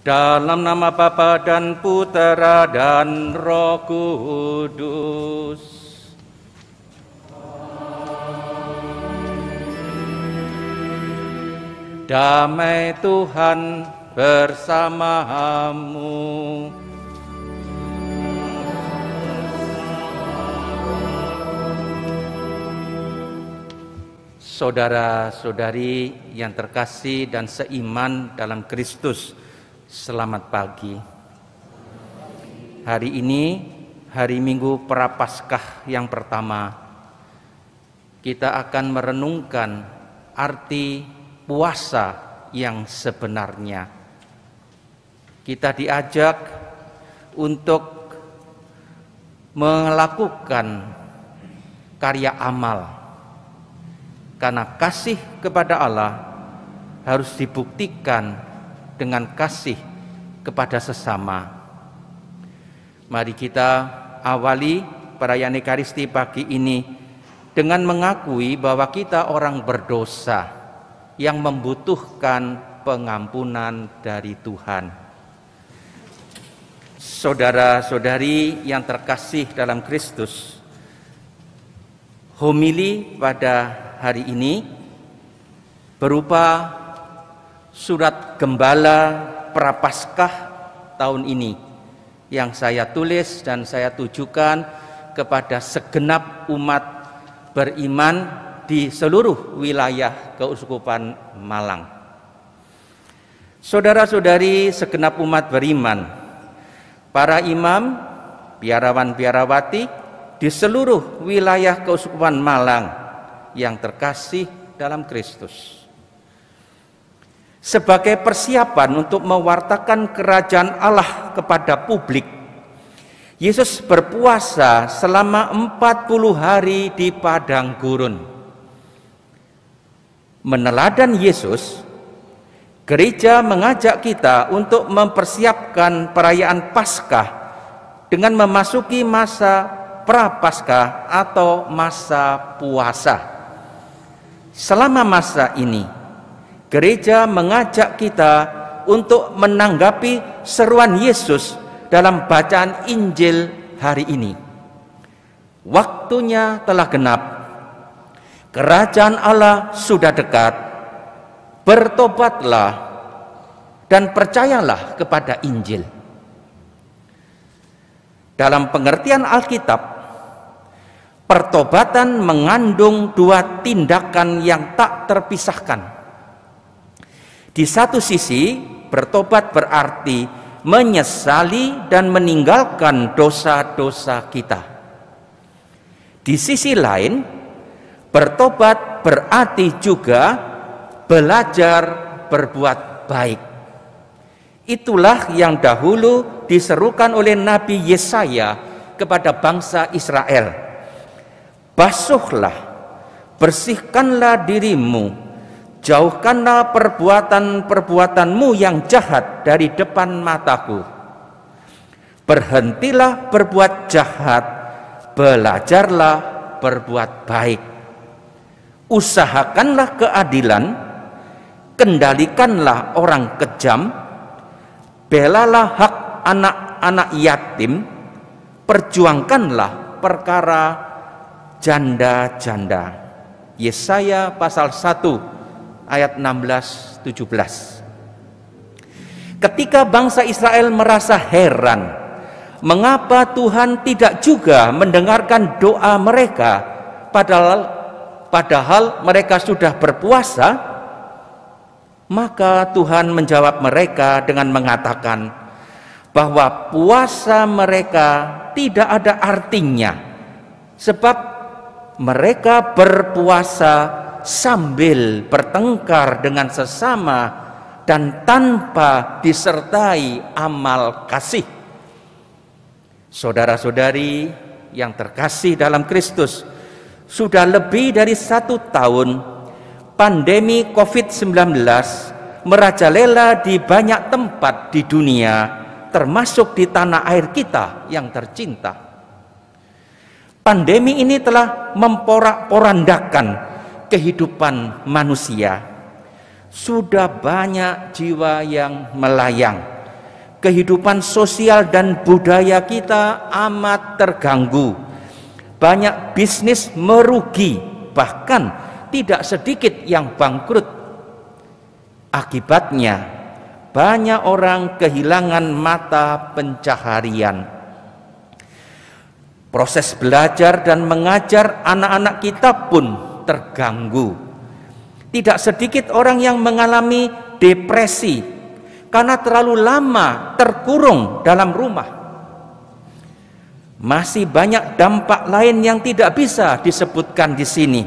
Dalam nama Bapa dan Putera dan Roh Kudus. Damai Tuhan bersamamu. Saudara-saudari yang terkasih dan seiman dalam Kristus, selamat pagi. Hari ini, hari Minggu Prapaskah yang pertama, kita akan merenungkan arti puasa yang sebenarnya. Kita diajak untuk melakukan karya amal, karena kasih kepada Allah harus dibuktikan dengan kasih kepada sesama. Mari kita awali perayaan Ekaristi pagi ini dengan mengakui bahwa kita orang berdosa yang membutuhkan pengampunan dari Tuhan. Saudara-saudari yang terkasih dalam Kristus, homili pada hari ini berupa surat gembala Prapaskah tahun ini yang saya tulis dan saya tujukan kepada segenap umat beriman di seluruh wilayah Keuskupan Malang. Saudara-saudari segenap umat beriman, para imam, biarawan-biarawati di seluruh wilayah Keuskupan Malang yang terkasih dalam Kristus. Sebagai persiapan untuk mewartakan kerajaan Allah kepada publik, Yesus berpuasa selama 40 hari di padang gurun. Meneladan Yesus, gereja mengajak kita untuk mempersiapkan perayaan Paskah dengan memasuki masa Prapaskah atau masa puasa. Selama masa ini, gereja mengajak kita untuk menanggapi seruan Yesus dalam bacaan Injil hari ini. Waktunya telah genap, kerajaan Allah sudah dekat, bertobatlah dan percayalah kepada Injil. Dalam pengertian Alkitab, pertobatan mengandung dua tindakan yang tak terpisahkan. Di satu sisi, bertobat berarti menyesali dan meninggalkan dosa-dosa kita. Di sisi lain, bertobat berarti juga belajar berbuat baik. Itulah yang dahulu diserukan oleh Nabi Yesaya kepada bangsa Israel. Basuhlah, bersihkanlah dirimu, jauhkanlah perbuatan-perbuatanmu yang jahat dari depan mataku. Berhentilah berbuat jahat, belajarlah berbuat baik. Usahakanlah keadilan, kendalikanlah orang kejam, belalah hak anak-anak yatim, perjuangkanlah perkara janda-janda. Yesaya pasal 1 ayat 16-17. Ketika bangsa Israel merasa heran mengapa Tuhan tidak juga mendengarkan doa mereka padahal mereka sudah berpuasa, maka Tuhan menjawab mereka dengan mengatakan bahwa puasa mereka tidak ada artinya sebab mereka berpuasa sambil bertengkar dengan sesama dan tanpa disertai amal kasih. Saudara-saudari yang terkasih dalam Kristus, sudah lebih dari 1 tahun pandemi COVID-19 merajalela di banyak tempat di dunia, termasuk di tanah air kita yang tercinta. Pandemi ini telah memporak-porandakan kehidupan manusia. Sudah banyak jiwa yang melayang, kehidupan sosial dan budaya kita amat terganggu. Banyak bisnis merugi, bahkan tidak sedikit yang bangkrut. Akibatnya, banyak orang kehilangan mata pencaharian. Proses belajar dan mengajar anak-anak kita pun terganggu. Tidak sedikit orang yang mengalami depresi karena terlalu lama terkurung dalam rumah. Masih banyak dampak lain yang tidak bisa disebutkan di sini.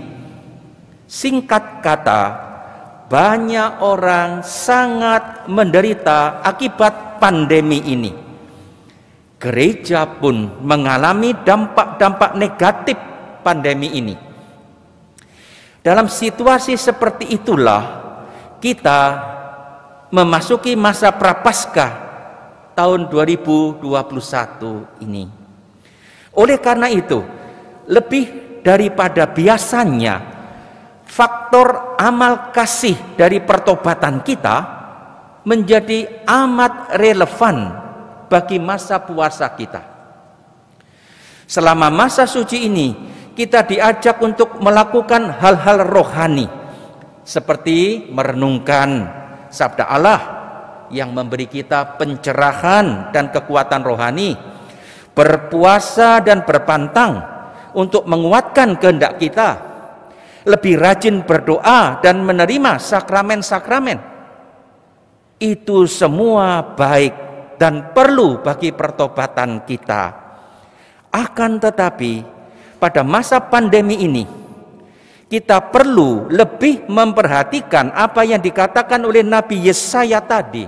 Singkat kata, banyak orang sangat menderita akibat pandemi ini. Gereja pun mengalami dampak-dampak negatif pandemi ini. Dalam situasi seperti itulah kita memasuki masa Prapaskah tahun 2021 ini. Oleh karena itu, lebih daripada biasanya, faktor amal kasih dari pertobatan kita menjadi amat relevan bagi masa puasa kita. Selama masa suci ini, kita diajak untuk melakukan hal-hal rohani, seperti merenungkan sabda Allah yang memberi kita pencerahan dan kekuatan rohani, berpuasa dan berpantang untuk menguatkan kehendak kita, lebih rajin berdoa dan menerima sakramen-sakramen. Itu semua baik dan perlu bagi pertobatan kita. Akan tetapi, pada masa pandemi ini, kita perlu lebih memperhatikan apa yang dikatakan oleh Nabi Yesaya tadi.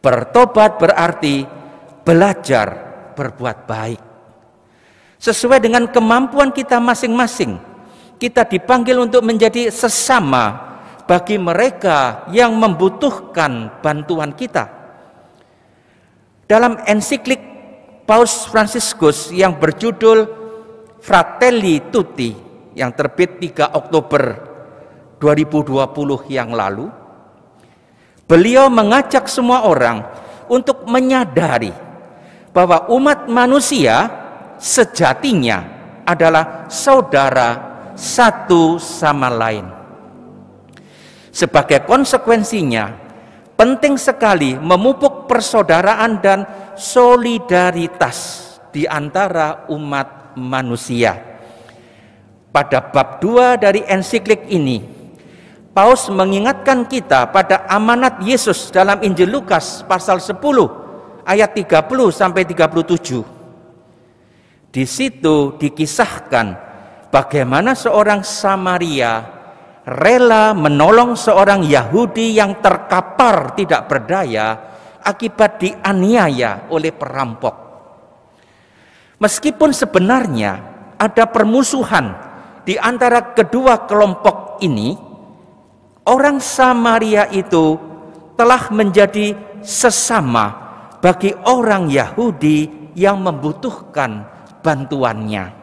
Bertobat berarti belajar berbuat baik. Sesuai dengan kemampuan kita masing-masing, kita dipanggil untuk menjadi sesama bagi mereka yang membutuhkan bantuan kita. Dalam ensiklik Paus Fransiskus yang berjudul Fratelli Tutti yang terbit 3 Oktober 2020 yang lalu, beliau mengajak semua orang untuk menyadari bahwa umat manusia sejatinya adalah saudara satu sama lain. Sebagai konsekuensinya, penting sekali memupuk persaudaraan dan solidaritas di antara umat manusia. Pada bab 2 dari ensiklik ini, Paus mengingatkan kita pada amanat Yesus dalam Injil Lukas pasal 10 ayat 30 sampai 37. Di situ dikisahkan bagaimana seorang Samaria rela menolong seorang Yahudi yang terkapar tidak berdaya akibat dianiaya oleh perampok. Meskipun sebenarnya ada permusuhan di antara kedua kelompok ini, orang Samaria itu telah menjadi sesama bagi orang Yahudi yang membutuhkan bantuannya.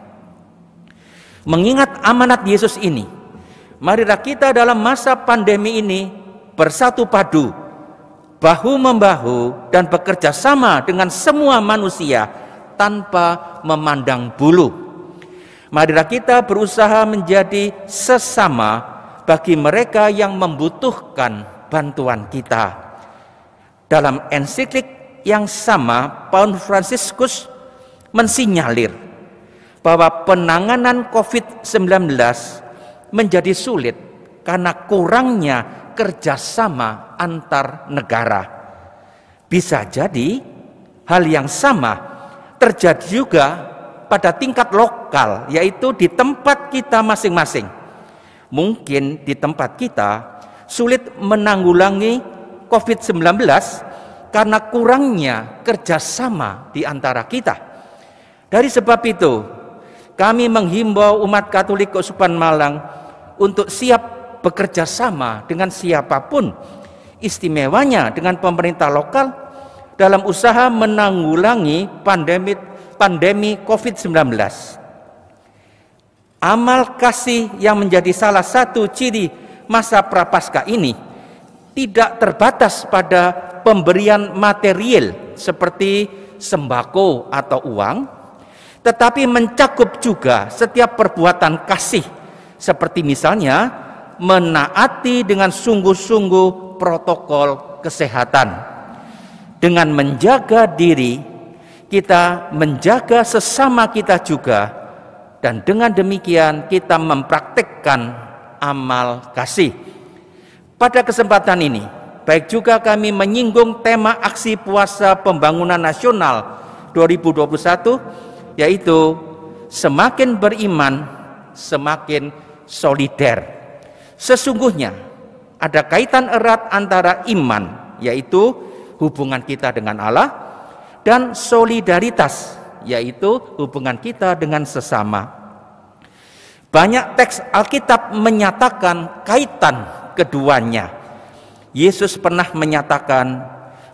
Mengingat amanat Yesus ini, marilah kita dalam masa pandemi ini bersatu padu, bahu-membahu dan bekerja sama dengan semua manusia tanpa memandang bulu. Marilah kita berusaha menjadi sesama bagi mereka yang membutuhkan bantuan kita. Dalam ensiklik yang sama, Paus Fransiskus mensinyalir bahwa penanganan COVID-19 menjadi sulit karena kurangnya kerjasama antar negara. Bisa jadi hal yang sama terjadi juga pada tingkat lokal, yaitu di tempat kita masing-masing. Mungkin di tempat kita sulit menanggulangi COVID-19 karena kurangnya kerjasama di antara kita. Dari sebab itu, kami menghimbau umat Katolik Keuskupan Malang untuk siap bekerja sama dengan siapapun, istimewanya dengan pemerintah lokal dalam usaha menanggulangi pandemi COVID-19. Amal kasih yang menjadi salah satu ciri masa Prapaskah ini tidak terbatas pada pemberian material seperti sembako atau uang, tetapi mencakup juga setiap perbuatan kasih, seperti misalnya menaati dengan sungguh-sungguh protokol kesehatan. Dengan menjaga diri, kita menjaga sesama kita juga, dan dengan demikian kita mempraktikkan amal kasih. Pada kesempatan ini, baik juga kami menyinggung tema aksi puasa pembangunan nasional 2021, yaitu semakin beriman, semakin solider. Sesungguhnya ada kaitan erat antara iman, yaitu hubungan kita dengan Allah, dan solidaritas, yaitu hubungan kita dengan sesama. Banyak teks Alkitab menyatakan kaitan keduanya. Yesus pernah menyatakan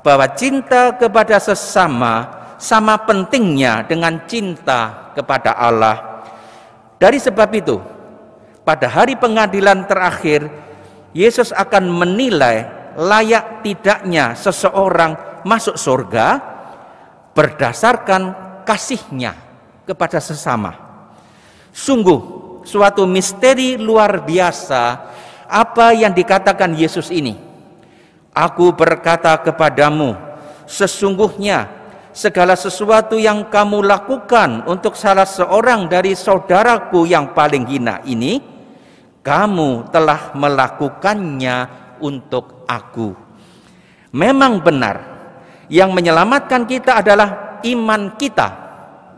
bahwa cinta kepada sesama sama pentingnya dengan cinta kepada Allah. Dari sebab itu, pada hari pengadilan terakhir, Yesus akan menilai layak tidaknya seseorang masuk surga berdasarkan kasihnya kepada sesama. Sungguh suatu misteri luar biasa apa yang dikatakan Yesus ini. Aku berkata kepadamu, sesungguhnya segala sesuatu yang kamu lakukan untuk salah seorang dari saudaraku yang paling hina ini, kamu telah melakukannya untuk aku. Memang benar, yang menyelamatkan kita adalah iman kita,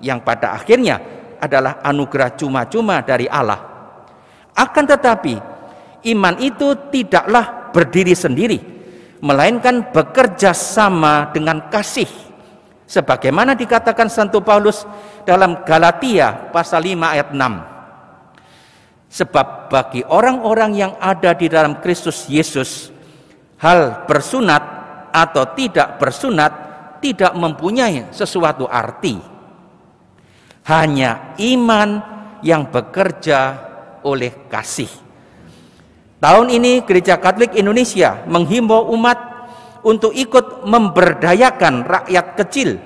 yang pada akhirnya adalah anugerah cuma-cuma dari Allah. Akan tetapi, iman itu tidaklah berdiri sendiri, melainkan bekerja sama dengan kasih, sebagaimana dikatakan Santo Paulus dalam Galatia pasal 5 ayat 6. Sebab bagi orang-orang yang ada di dalam Kristus Yesus, hal bersunat atau tidak bersunat tidak mempunyai sesuatu arti. Hanya iman yang bekerja oleh kasih. Tahun ini Gereja Katolik Indonesia menghimbau umat untuk ikut memberdayakan rakyat kecil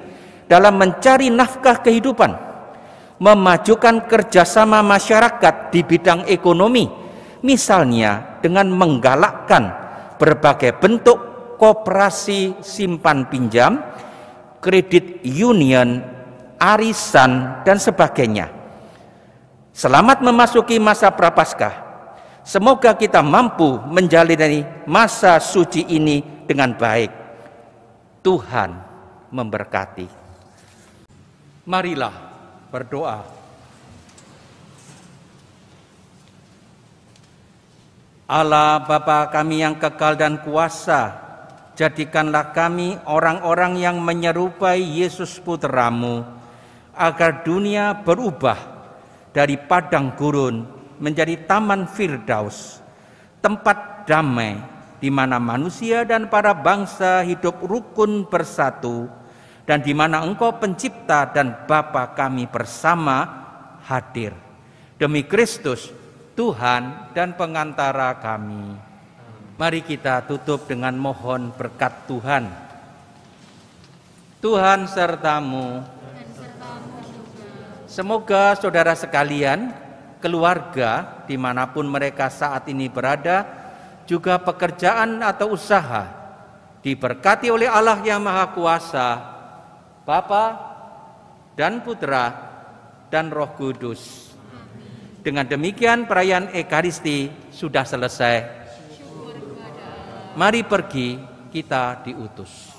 dalam mencari nafkah kehidupan, memajukan kerjasama masyarakat di bidang ekonomi, misalnya dengan menggalakkan berbagai bentuk koperasi simpan pinjam, kredit union, arisan, dan sebagainya. Selamat memasuki masa Prapaskah. Semoga kita mampu menjalani masa suci ini dengan baik. Tuhan memberkati. Marilah berdoa. Allah Bapa kami yang kekal dan kuasa, jadikanlah kami orang-orang yang menyerupai Yesus Putra-Mu, agar dunia berubah dari padang gurun menjadi taman Firdaus, tempat damai di mana manusia dan para bangsa hidup rukun bersatu, dan di mana Engkau Pencipta dan Bapa kami bersama hadir. Demi Kristus, Tuhan dan pengantara kami. Mari kita tutup dengan mohon berkat Tuhan. Tuhan sertamu. Semoga saudara sekalian, keluarga dimanapun mereka saat ini berada, juga pekerjaan atau usaha, diberkati oleh Allah yang Maha Kuasa, Bapa dan Putra dan Roh Kudus. Dengan demikian perayaan Ekaristi sudah selesai. Mari pergi, kita diutus.